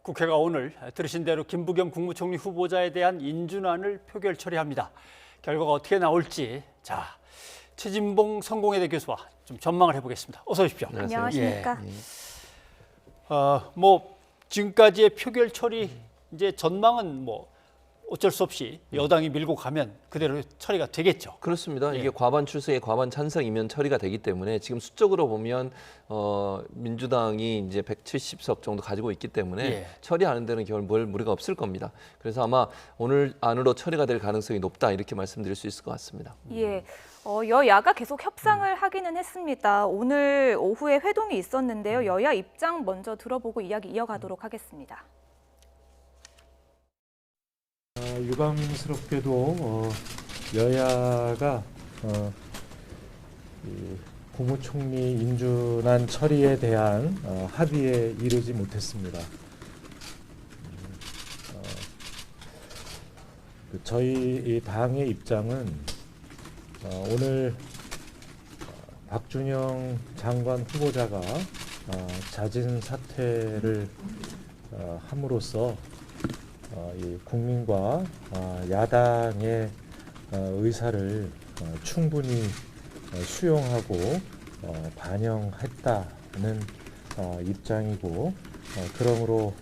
국회가 오늘 들으신 대로 김부겸 국무총리 후보자에 대한 인준안을 표결 처리합니다. 결과가 어떻게 나올지 최진봉 성공회대 교수와 좀 전망을 해보겠습니다. 어서 오십시오. 안녕하십니까? 지금까지의 표결 처리 이제 전망은 어쩔 수 없이 여당이 밀고 가면 그대로 처리가 되겠죠. 그렇습니다. 이게 과반 출석에 과반 찬성이면 처리가 되기 때문에 지금 수적으로 보면 민주당이 이제 170석 정도 가지고 있기 때문에 처리하는 데는 결 무리가 없을 겁니다. 그래서 아마 오늘 안으로 처리가 될 가능성이 높다 이렇게 말씀드릴 수 있을 것 같습니다. 예. 여야가 계속 협상을 하기는 했습니다. 오늘 오후에 회동이 있었는데요. 여야 입장 먼저 들어보고 이야기 이어가도록 하겠습니다. 유감스럽게도 여야가 국무총리 인준안 처리에 대한 합의에 이르지 못했습니다. 저희 당의 입장은 오늘 박준영 장관 후보자가 자진 사퇴를 함으로써 이 국민과 야당의 의사를 충분히 수용하고 반영했다는 입장이고, 그러므로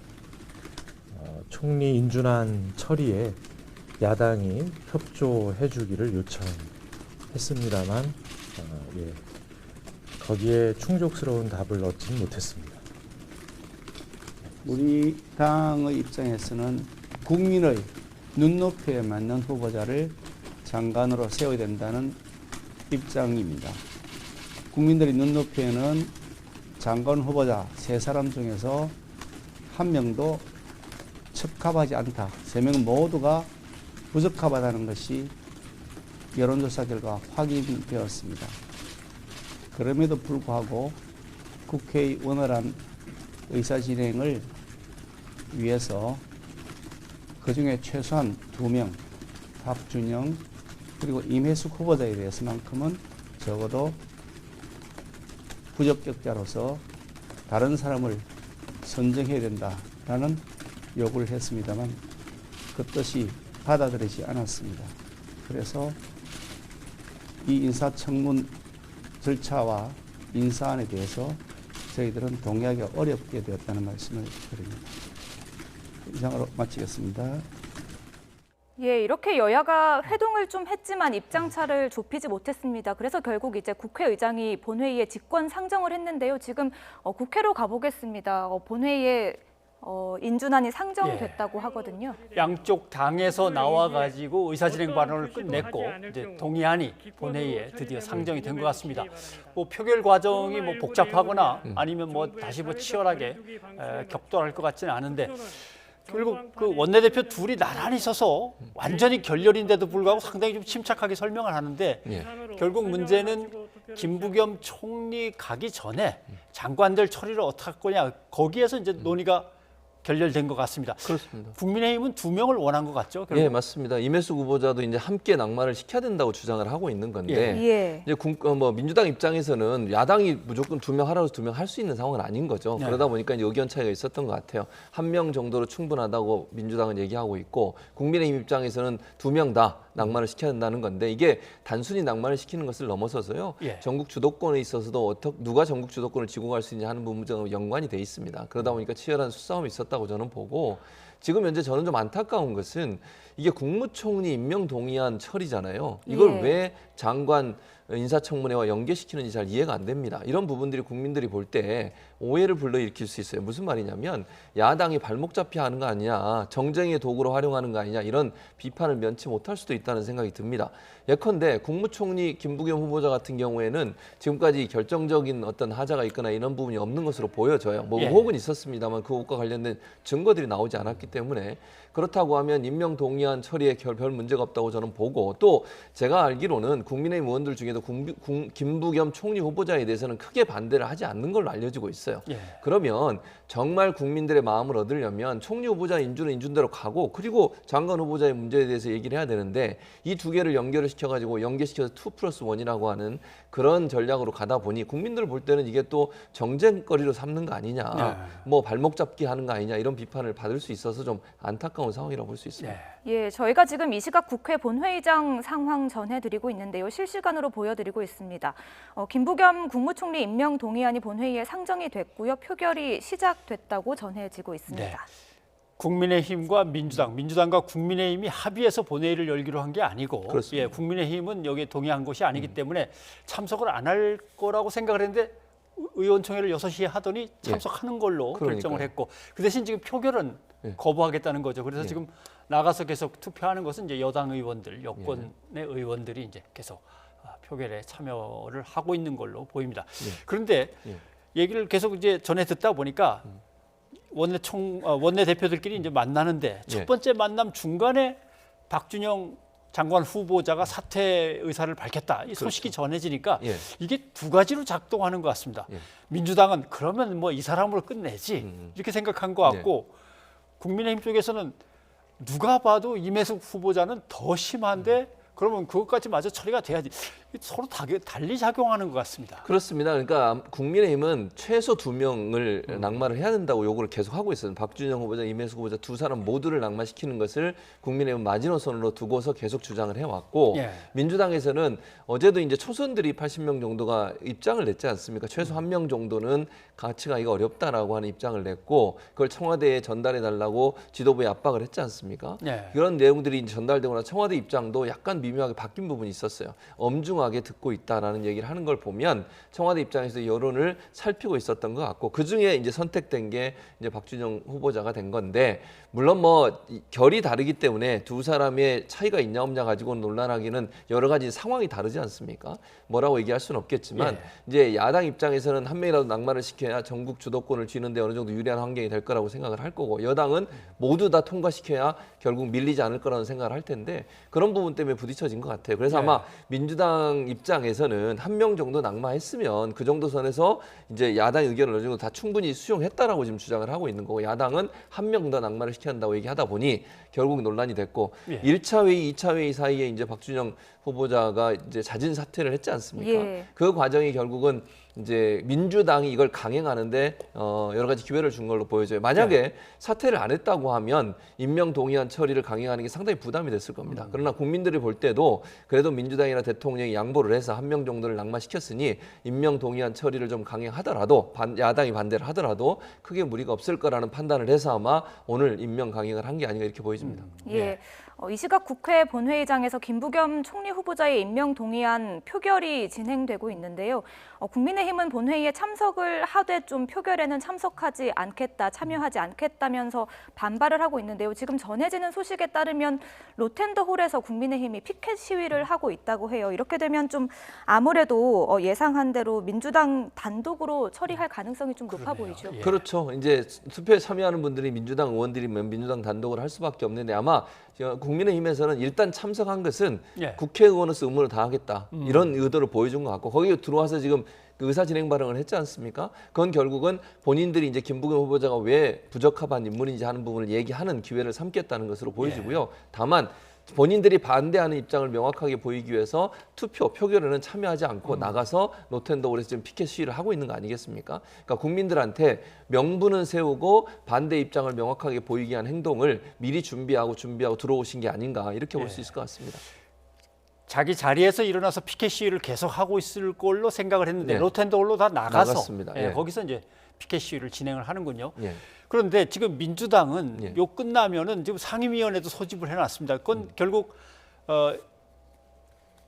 총리 인준안 처리에 야당이 협조해 주기를 요청했습니다만 거기에 충족스러운 답을 얻지는 못했습니다. 우리 당의 입장에서는 국민의 눈높이에 맞는 후보자를 장관으로 세워야 된다는 입장입니다. 국민들의 눈높이에는 장관 후보자 3사람 중에서 한 명도 적합하지 않다. 3명 모두가 부적합하다는 것이 여론조사 결과 확인되었습니다. 그럼에도 불구하고 국회의 원활한 의사진행을 위해서 그중에 최소한 2명, 박준영 그리고 임혜숙 후보자에 대해서만큼은 적어도 부적격자로서 다른 사람을 선정해야 된다라는 요구를 했습니다만 그 뜻이 받아들이지 않았습니다. 그래서 이 인사청문 절차와 인사안에 대해서 저희들은 동의하기가 어렵게 되었다는 말씀을 드립니다. 이상으로 마치겠습니다. 예, 이렇게 여야가 회동을 좀 했지만 입장차를 좁히지 못했습니다. 그래서 결국 이제 국회의장이 본회의에 직권 상정을 했는데요. 지금 국회로 가보겠습니다. 본회의에 인준안이 상정됐다고 하거든요. 양쪽 당에서 나와가지고 의사진행 발언을 끝냈고 이제 동의안이 본회의에 드디어 상정이 된 것 같습니다. 표결 과정이 복잡하거나 아니면 다시 치열하게 격돌할 것 같지는 않은데 결국 그 원내대표 둘이 나란히 서서 완전히 결렬인데도 불구하고 상당히 좀 침착하게 설명을 하는데 결국 문제는 김부겸 총리 가기 전에 장관들 처리를 어떻게 할 거냐 거기에서 이제 논의가 결렬된 것 같습니다. 그렇습니다. 국민의힘은 2명을 원한 것 같죠? 결국? 예, 맞습니다. 임혜숙 후보자도 이제 함께 낙마를 시켜야 된다고 주장을 하고 있는 건데 이제 민주당 입장에서는 야당이 무조건 2명 하라고 2명 할 수 있는 상황은 아닌 거죠. 그러다 보니까 이제 의견 차이가 있었던 것 같아요. 1명 정도로 충분하다고 민주당은 얘기하고 있고 국민의힘 입장에서는 2명 다 낙마를 시켜야 된다는 건데 이게 단순히 낙마를 시키는 것을 넘어서서요. 전국 주도권에 있어서도 누가 전국 주도권을 쥐고 갈 수 있냐 하는 부분과 연관이 돼 있습니다. 그러다 보니까 치열한 수싸움이 있었다고 저는 보고 지금 현재 저는 좀 안타까운 것은 이게 국무총리 임명 동의안 처리잖아요. 이걸 왜 장관 인사청문회와 연계시키는지 잘 이해가 안 됩니다. 이런 부분들이 국민들이 볼 때 오해를 불러일으킬 수 있어요. 무슨 말이냐면 야당이 발목 잡히 하는 거 아니냐, 정쟁의 도구로 활용하는 거 아니냐 이런 비판을 면치 못할 수도 있다는 생각이 듭니다. 예컨대 국무총리 김부겸 후보자 같은 경우에는 지금까지 결정적인 어떤 하자가 있거나 이런 부분이 없는 것으로 보여져요. 의혹은 있었습니다만 그것과 관련된 증거들이 나오지 않았기 때문에 그렇다고 하면 임명 동의안 처리에 별 문제가 없다고 저는 보고 또 제가 알기로는 국민의힘 의원들 중에도 김부겸 총리 후보자에 대해서는 크게 반대를 하지 않는 걸로 알려지고 있어요. 있어요. 예. 그러면 정말 국민들의 마음을 얻으려면 총리 후보자 인준은 인준대로 가고 그리고 장관 후보자의 문제에 대해서 얘기를 해야 되는데 이 두 개를 연결을 시켜가지고 연계시켜서 2+1이라고 하는 그런 전략으로 가다 보니 국민들 볼 때는 이게 또 정쟁거리로 삼는 거 아니냐, 네. 뭐 발목 잡기 하는 거 아니냐 이런 비판을 받을 수 있어서 좀 안타까운 상황이라고 볼 수 있습니다. 예, 저희가 지금 이 시각 국회 본회의장 상황 전해드리고 있는데요. 실시간으로 보여드리고 있습니다. 김부겸 국무총리 임명 동의안이 본회의에 상정이 됐고요. 표결이 시작됐다고 전해지고 있습니다. 네. 국민의힘과 민주당과 국민의힘이 합의해서 본회의를 열기로 한 게 아니고 그렇습니다. 예, 국민의힘은 여기에 동의한 것이 아니기 때문에 참석을 안 할 거라고 생각을 했는데 의원총회를 6시에 하더니 참석하는 걸로 결정을 했고 그 대신 지금 표결은 거부하겠다는 거죠. 그래서 지금 나가서 계속 투표하는 것은 이제 여당 의원들, 여권의 의원들이 이제 계속 표결에 참여를 하고 있는 걸로 보입니다. 그런데 얘기를 계속 이제 전해 듣다 보니까 원내 대표들끼리 이제 만나는데 첫 번째 만남 중간에 박준영 장관 후보자가 사퇴 의사를 밝혔다. 이 소식이 전해지니까 이게 두 가지로 작동하는 것 같습니다. 민주당은 그러면 뭐 이 사람으로 끝내지 이렇게 생각한 것 같고 국민의힘 쪽에서는 누가 봐도 임혜숙 후보자는 더 심한데 그러면 그것까지 마저 처리가 돼야지. 서로 달리 작용하는 것 같습니다. 그렇습니다. 그러니까 국민의힘은 최소 2명을 낙마를 해야 된다고 요구를 계속 하고 있어요. 박준영 후보자, 임혜숙 후보자 두 사람 모두를 낙마시키는 것을 국민의힘은 마지노선으로 두고서 계속 주장을 해왔고 민주당에서는 어제도 이제 초선들이 80명 정도가 입장을 냈지 않습니까? 최소 1명 정도는 같이 가기가 어렵다라고 하는 입장을 냈고 그걸 청와대에 전달해 달라고 지도부에 압박을 했지 않습니까? 그런 내용들이 전달되고 나서 청와대 입장도 약간 미묘하게 바뀐 부분이 있었어요. 엄중하게 듣고 있다라는 얘기를 하는 걸 보면 청와대 입장에서 여론을 살피고 있었던 것 같고 그 중에 이제 선택된 게 이제 박준영 후보자가 된 건데 물론 뭐 결이 다르기 때문에 두 사람의 차이가 있냐 없냐 가지고 논란하기는 여러 가지 상황이 다르지 않습니까? 뭐라고 얘기할 수는 없겠지만 이제 야당 입장에서는 한 명이라도 낙마를 시켜야 전국 주도권을 쥐는데 어느 정도 유리한 환경이 될 거라고 생각을 할 거고 여당은 모두 다 통과시켜야 결국 밀리지 않을 거라는 생각을 할 텐데 그런 부분 때문에 부딪혀진 것 같아요. 그래서 아마 민주당 입장에서는 1명 정도 낙마했으면 그 정도 선에서 이제 야당 의견을 어느 정도 다 충분히 수용했다라고 지금 주장을 하고 있는 거고 야당은 1명 더 낙마를 시켜야 한다고 얘기하다 보니 결국 논란이 됐고 1차 회의, 2차 회의 사이에 이제 박준영 후보자가 이제 자진 사퇴를 했지 않습니까? 그 과정이 결국은 이제 민주당이 이걸 강행하는데 여러 가지 기회를 준 걸로 보여져요. 만약에 사퇴를 안 했다고 하면 임명 동의안 처리를 강행하는 게 상당히 부담이 됐을 겁니다. 그러나 국민들이 볼 때도 그래도 민주당이나 대통령이 양보를 해서 1명 정도를 낙마시켰으니 임명 동의안 처리를 좀 강행하더라도 야당이 반대를 하더라도 크게 무리가 없을 거라는 판단을 해서 아마 오늘 임명 강행을 한 게 아닌가 이렇게 보여집니다. 이 시각 국회 본회의장에서 김부겸 총리 후보자의 임명 동의안 표결이 진행되고 있는데요. 국민의힘은 본회의에 참석을 하되 좀 표결에는 참석하지 않겠다, 참여하지 않겠다면서 반발을 하고 있는데요. 지금 전해지는 소식에 따르면 로텐더홀에서 국민의힘이 피켓 시위를 하고 있다고 해요. 이렇게 되면 좀 아무래도 예상한 대로 민주당 단독으로 처리할 가능성이 좀 높아 보이죠. 그렇죠. 이제 투표에 참여하는 분들이 민주당 의원들이면 민주당 단독을 할 수밖에 없는데 아마 국민의힘에서는 일단 참석한 것은 국회의원으로서 의무를 다하겠다 이런 의도를 보여준 것 같고 거기에 들어와서 지금 의사진행 발언을 했지 않습니까? 그건 결국은 본인들이 이제 김부겸 후보자가 왜 부적합한 인물인지 하는 부분을 얘기하는 기회를 삼겠다는 것으로 보여지고요. 다만 본인들이 반대하는 입장을 명확하게 보이기 위해서 표결에는 참여하지 않고 나가서 노텐더홀에서 지금 피켓 시위를 하고 있는 거 아니겠습니까? 그러니까 국민들한테 명분은 세우고 반대 입장을 명확하게 보이게 한 행동을 미리 준비하고 들어오신 게 아닌가 이렇게 볼 수 있을 것 같습니다. 자기 자리에서 일어나서 피켓 시위를 계속 하고 있을 걸로 생각을 했는데 로텐더홀로 다 나갔습니다. 거기서 이제 피켓 시위를 진행을 하는군요. 그런데 지금 민주당은 요 끝나면은 지금 상임위원회도 소집을 해놨습니다. 그건 결국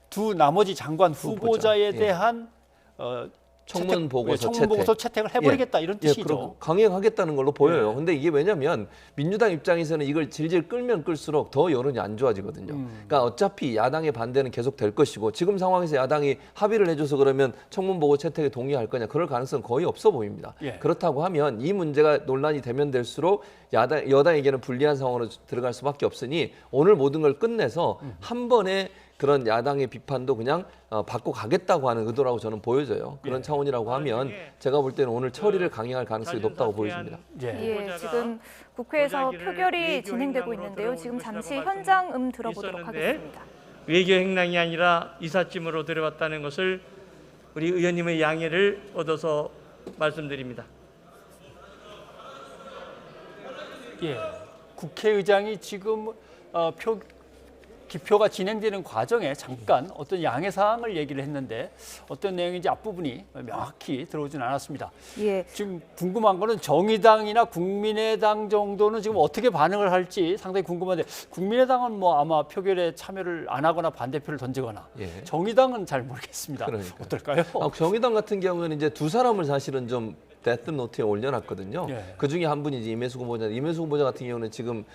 두 나머지 장관 후보자에 대한 청문 보고서 채택을 해버리겠다 이런 뜻이죠. 강행하겠다는 걸로 보여요. 근데 이게 왜냐하면 민주당 입장에서는 이걸 질질 끌면 끌수록 더 여론이 안 좋아지거든요. 그러니까 어차피 야당의 반대는 계속 될 것이고 지금 상황에서 야당이 합의를 해줘서 그러면 청문 보고 채택에 동의할 거냐 그럴 가능성은 거의 없어 보입니다. 그렇다고 하면 이 문제가 논란이 되면 될수록 여당에게는 불리한 상황으로 들어갈 수밖에 없으니 오늘 모든 걸 끝내서 한 번에 그런 야당의 비판도 그냥 받고 가겠다고 하는 의도라고 저는 보여져요. 그런 차원이라고 하면 제가 볼 때는 오늘 처리를 강행할 가능성이 높다고 보여집니다. 예, 지금 국회에서 표결이 진행되고 있는데요. 지금 잠시 현장 들어보도록 하겠습니다. 외교 행랑이 아니라 이삿짐으로 들어왔다는 것을 우리 의원님의 양해를 얻어서 말씀드립니다. 예, 국회의장이 지금 기표가 진행되는 과정에 잠깐 어떤 양해 사항을 얘기를 했는데 어떤 내용인지 앞부분이 명확히 들어오진 않았습니다. 예. 지금 궁금한 거는 정의당이나 국민의당 정도는 지금 어떻게 반응을 할지 상당히 궁금한데 국민의당은 뭐 아마 표결에 참여를 안 하거나 반대표를 던지거나 예. 정의당은 잘 모르겠습니다. 그러니까요. 어떨까요? 정의당 같은 경우에는 이제 두 사람을 사실은 좀 데스노트에 올려놨거든요. 예. 그 중에 한 분이 이제 임혜수 후보자. 임혜수 후보자 같은 경우는 지금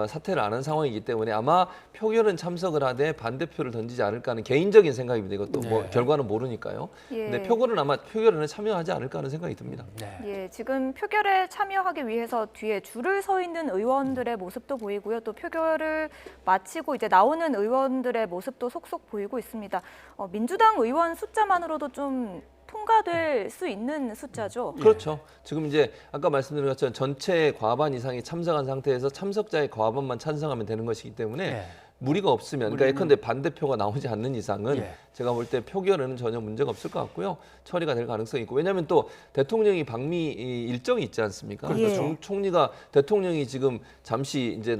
사퇴를 안 한 상황이기 때문에 아마 표결은 참석을 하되 반대표를 던지지 않을까 하는 개인적인 생각입니다. 이것도 뭐 예. 결과는 모르니까요. 예. 근데 표결은 참여하지 않을까 하는 생각이 듭니다. 네. 예, 지금 표결에 참여하기 위해서 뒤에 줄을 서 있는 의원들의 모습도 보이고요. 또 표결을 마치고 이제 나오는 의원들의 모습도 속속 보이고 있습니다. 민주당 의원 숫자만으로도 좀 통과될 수 있는 숫자죠. 그렇죠. 지금 이제 아까 말씀드린 것처럼 전체 과반 이상이 참석한 상태에서 참석자의 과반만 찬성하면 되는 것이기 때문에 예. 무리가 없으면, 그러니까 예컨대 반대표가 나오지 않는 이상은 예. 제가 볼 때 표결에는 전혀 문제가 없을 것 같고요. 처리가 될 가능성이 있고, 왜냐하면 또 대통령이 방미 일정이 있지 않습니까? 그러니까 총리가 대통령이 지금 잠시 이제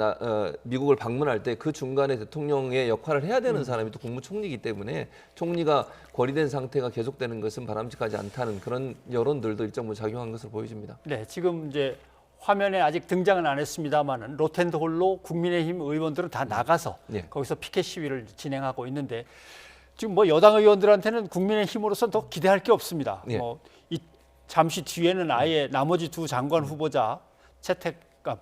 미국을 방문할 때 그 중간에 대통령의 역할을 해야 되는 사람이 또 국무총리이기 때문에 총리가 고리된 상태가 계속되는 것은 바람직하지 않다는 그런 여론들도 일정 부분 작용한 것으로 보여집니다. 네, 지금 이제 화면에 아직 등장은 안 했습니다만은 로텐홀로 국민의힘 의원들은 다 나가서 예. 거기서 피켓 시위를 진행하고 있는데 지금 뭐 여당 의원들한테는 국민의힘으로서 더 기대할 게 없습니다. 예. 잠시 뒤에는 아예 나머지 두 장관 후보자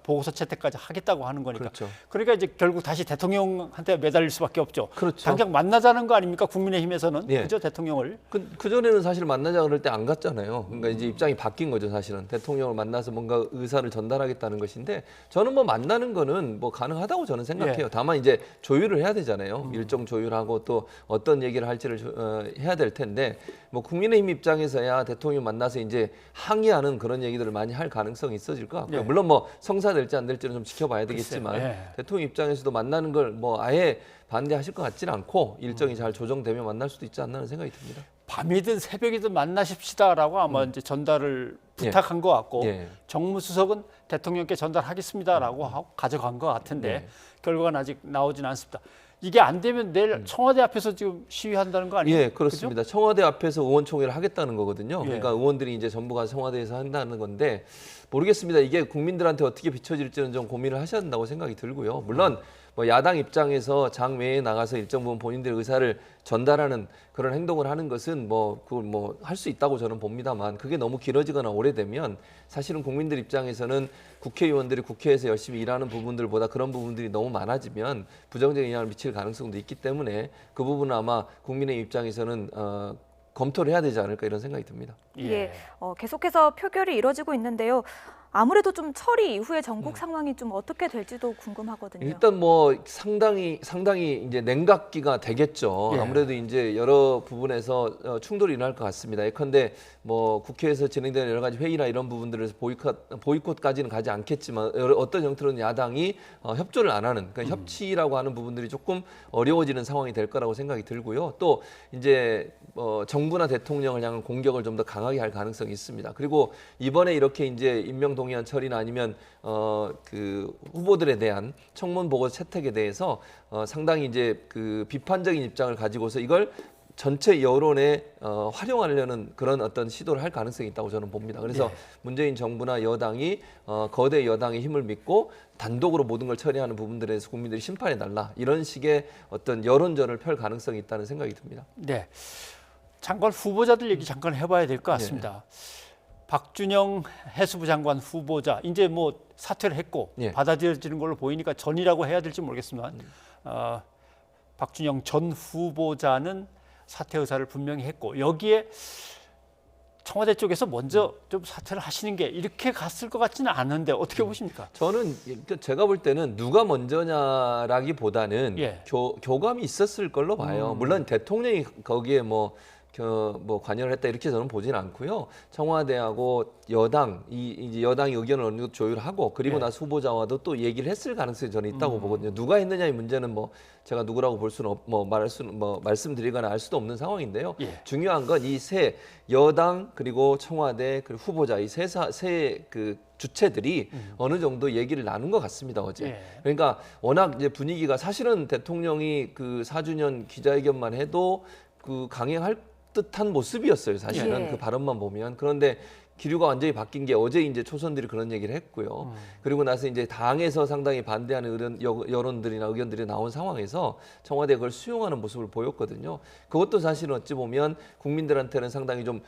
보고서 채택까지 하겠다고 하는 거니까. 그렇죠. 그러니까 이제 결국 다시 대통령한테 매달릴 수밖에 없죠. 그렇죠. 당장 만나자는 거 아닙니까? 국민의힘에서는 예. 그죠 대통령을. 그전에는 사실 만나자 그럴 때 안 갔잖아요. 그러니까 이제 입장이 바뀐 거죠, 사실은. 대통령을 만나서 뭔가 의사를 전달하겠다는 것인데 저는 뭐 만나는 거는 뭐 가능하다고 저는 생각해요. 예. 다만 이제 조율을 해야 되잖아요. 일정 조율하고 또 어떤 얘기를 할지를 해야 될 텐데 뭐 국민의힘 입장에서야 대통령 만나서 이제 항의하는 그런 얘기들을 많이 할 가능성이 있어질 것 같고요. 예. 물론 뭐 성사될지 안 될지는 좀 지켜봐야 되겠지만 글쎄요. 예. 대통령 입장에서도 만나는 걸 뭐 아예 반대하실 것 같지는 않고 일정이 잘 조정되면 만날 수도 있지 않나 하는 생각이 듭니다. 밤이든 새벽이든 만나십시다라고 아마 이제 전달을 부탁한 것 같고 예. 정무수석은 대통령께 전달하겠습니다라고 하고 가져간 것 같은데 예. 결과는 아직 나오진 않습니다. 이게 안 되면 내일 청와대 앞에서 지금 시위한다는 거 아니에요? 예, 그렇습니다. 청와대 앞에서 의원총회를 하겠다는 거거든요. 예. 그러니까 의원들이 이제 전부 가 청와대에서 한다는 건데 모르겠습니다. 이게 국민들한테 어떻게 비춰질지는 좀 고민을 하셔야 된다고 생각이 들고요. 물론 뭐 야당 입장에서 장외에 나가서 일정 부분 본인들의 의사를 전달하는 그런 행동을 하는 것은 뭐 그걸 뭐 할 수 있다고 저는 봅니다만 그게 너무 길어지거나 오래되면 사실은 국민들 입장에서는 국회의원들이 국회에서 열심히 일하는 부분들보다 그런 부분들이 너무 많아지면 부정적인 영향을 미칠 가능성도 있기 때문에 그 부분은 아마 국민의 입장에서는 검토를 해야 되지 않을까 이런 생각이 듭니다. 예, 계속해서 표결이 이뤄지고 있는데요. 아무래도 좀 처리 이후에 전국 상황이 좀 어떻게 될지도 궁금하거든요. 일단 뭐 상당히 이제 냉각기가 되겠죠. 예. 아무래도 이제 여러 부분에서 충돌이 일어날 것 같습니다. 예컨대 뭐 국회에서 진행되는 여러 가지 회의나 이런 부분들에서 보이콧까지는 가지 않겠지만 어떤 형태로는 야당이 협조를 안 하는 그러니까 협치라고 하는 부분들이 조금 어려워지는 상황이 될 거라고 생각이 들고요. 또 이제 정부나 대통령을 향한 공격을 좀 더 강하게 할 가능성이 있습니다. 그리고 이번에 이렇게 이제 임명동의안 처리나 아니면 그 후보들에 대한 청문 보고 채택에 대해서 상당히 이제 그 비판적인 입장을 가지고서 이걸 전체 여론에 활용하려는 그런 어떤 시도를 할 가능성이 있다고 저는 봅니다. 그래서 네. 문재인 정부나 여당이 거대 여당의 힘을 믿고 단독으로 모든 걸 처리하는 부분들에 대해서 국민들이 심판해달라 이런 식의 어떤 여론전을 펼 가능성이 있다는 생각이 듭니다. 네, 장관 후보자들 얘기 잠깐 해봐야 될 것 같습니다. 박준영 해수부 장관 후보자 이제 뭐 사퇴를 했고 예. 받아들여지는 걸로 보이니까 전이라고 해야 될지 모르겠습니다. 박준영 전 후보자는 사퇴 의사를 분명히 했고 여기에 청와대 쪽에서 먼저 좀 사퇴를 하시는 게 이렇게 갔을 것 같지는 않은데 어떻게 보십니까? 저는 제가 볼 때는 누가 먼저냐라기보다는 예. 교감이 있었을 걸로 봐요. 물론 대통령이 거기에 뭐 관여를 했다 이렇게 저는 보지는 않고요. 청와대하고 이제 여당이 의견을 어느 정도 조율하고 그리고 예. 나서 후보자와도 또 얘기를 했을 가능성이 저는 있다고 보거든요. 누가 했느냐의 문제는 뭐 제가 누구라고 볼 수는 말씀드리거나 알 수도 없는 상황인데요. 예. 중요한 건 이 세 여당 그리고 청와대 그리고 후보자 이 세 그 주체들이 어느 정도 얘기를 나눈 것 같습니다 어제. 예. 그러니까 워낙 이제 분위기가 사실은 대통령이 그 4주년 기자회견만 해도 그 강행할 듯한 모습이었어요. 사실은 예. 그 발언만 보면. 그런데 기류가 완전히 바뀐 게 어제 이제 초선들이 그런 얘기를 했고요. 그리고 나서 이제 당에서 상당히 반대하는 여론들이나 의견들이 나온 상황에서 청와대가 그걸 수용하는 모습을 보였거든요. 그것도 사실은 어찌 보면 국민들한테는 상당히 좀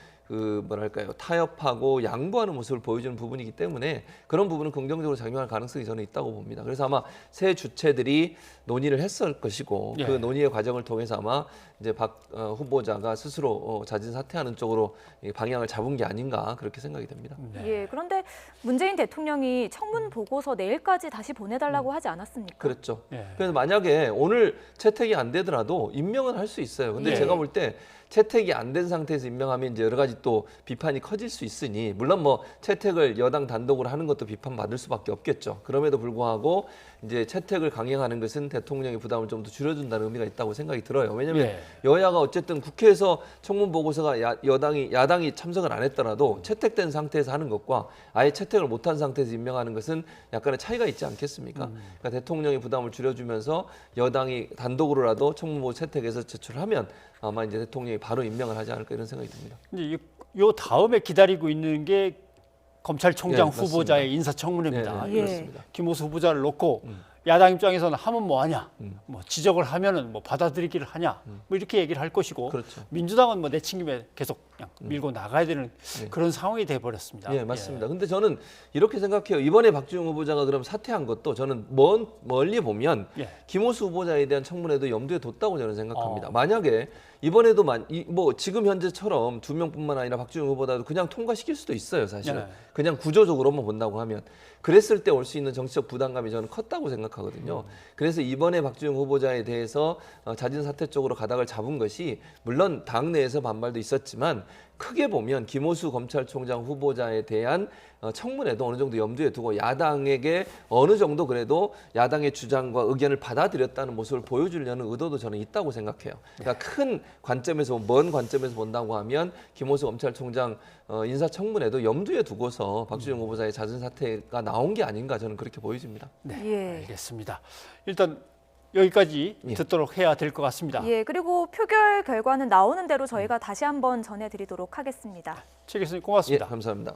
타협하고 양보하는 모습을 보여주는 부분이기 때문에 그런 부분은 긍정적으로 작용할 가능성이 저는 있다고 봅니다. 그래서 아마 새 주체들이 논의를 했을 것이고 예. 그 논의의 과정을 통해서 아마 이제 박 후보자가 스스로 자진 사퇴하는 쪽으로 방향을 잡은 게 아닌가 그렇게 생각이 됩니다. 예, 그런데 문재인 대통령이 청문 보고서 내일까지 다시 보내달라고 하지 않았습니까? 그렇죠. 예. 그래서 만약에 오늘 채택이 안 되더라도 임명은 할 수 있어요. 근데 예. 제가 볼 때 채택이 안 된 상태에서 임명하면 이제 여러 가지 또 비판이 커질 수 있으니 물론 뭐 채택을 여당 단독으로 하는 것도 비판받을 수밖에 없겠죠. 그럼에도 불구하고 이제 채택을 강행하는 것은 대통령의 부담을 좀 더 줄여준다는 의미가 있다고 생각이 들어요. 왜냐하면 예. 여야가 어쨌든 국회에서 청문 보고서가 야당이 참석을 안 했더라도 채택된 상태에서 하는 것과 아예 채택을 못한 상태에서 임명하는 것은 약간의 차이가 있지 않겠습니까? 그러니까 대통령의 부담을 줄여주면서 여당이 단독으로라도 청문 보고 채택해서 제출하면 아마 이제 대통령이 바로 임명을 하지 않을까 이런 생각이 듭니다. 이제 요 다음에 기다리고 있는 게 검찰총장 예, 맞습니다. 후보자의 인사청문회입니다. 네, 그렇습니다. 김호수 후보자를 놓고 야당 입장에서는 하면 뭐 하냐, 뭐 지적을 하면은 뭐 받아들이기를 하냐, 뭐 이렇게 얘기를 할 것이고 그렇죠. 민주당은 뭐 내친김에 계속 그냥 밀고 나가야 되는 그런 상황이 돼 버렸습니다. 예, 맞습니다. 근데 저는 이렇게 생각해요. 이번에 박주영 후보자가 그럼 사퇴한 것도 저는 멀리 보면 예. 김호수 후보자에 대한 청문회도 염두에 뒀다고 저는 생각합니다. 만약에 이번에도 뭐 지금 현재처럼 2명뿐만 아니라 박주영 후보자도 그냥 통과시킬 수도 있어요, 사실은. 네. 그냥 구조적으로만 본다고 하면. 그랬을 때 올 수 있는 정치적 부담감이 저는 컸다고 생각하거든요. 그래서 이번에 박주영 후보자에 대해서 자진 사퇴 쪽으로 가닥을 잡은 것이 물론 당내에서 반발도 있었지만 크게 보면 김호수 검찰총장 후보자에 대한 청문회도 어느 정도 염두에 두고 야당에게 어느 정도 그래도 야당의 주장과 의견을 받아들였다는 모습을 보여주려는 의도도 저는 있다고 생각해요. 그러니까 큰 관점에서 먼 관점에서 본다고 하면 김호수 검찰총장 인사청문회도 염두에 두고서 박주영 후보자의 자진 사퇴가 나온 게 아닌가 저는 그렇게 보여집니다. 네, 예. 알겠습니다. 일단 여기까지 예. 듣도록 해야 될 것 같습니다. 예, 그리고 표결 결과는 나오는 대로 저희가 다시 한번 전해드리도록 하겠습니다. 최 교수님 예, 고맙습니다. 감사합니다.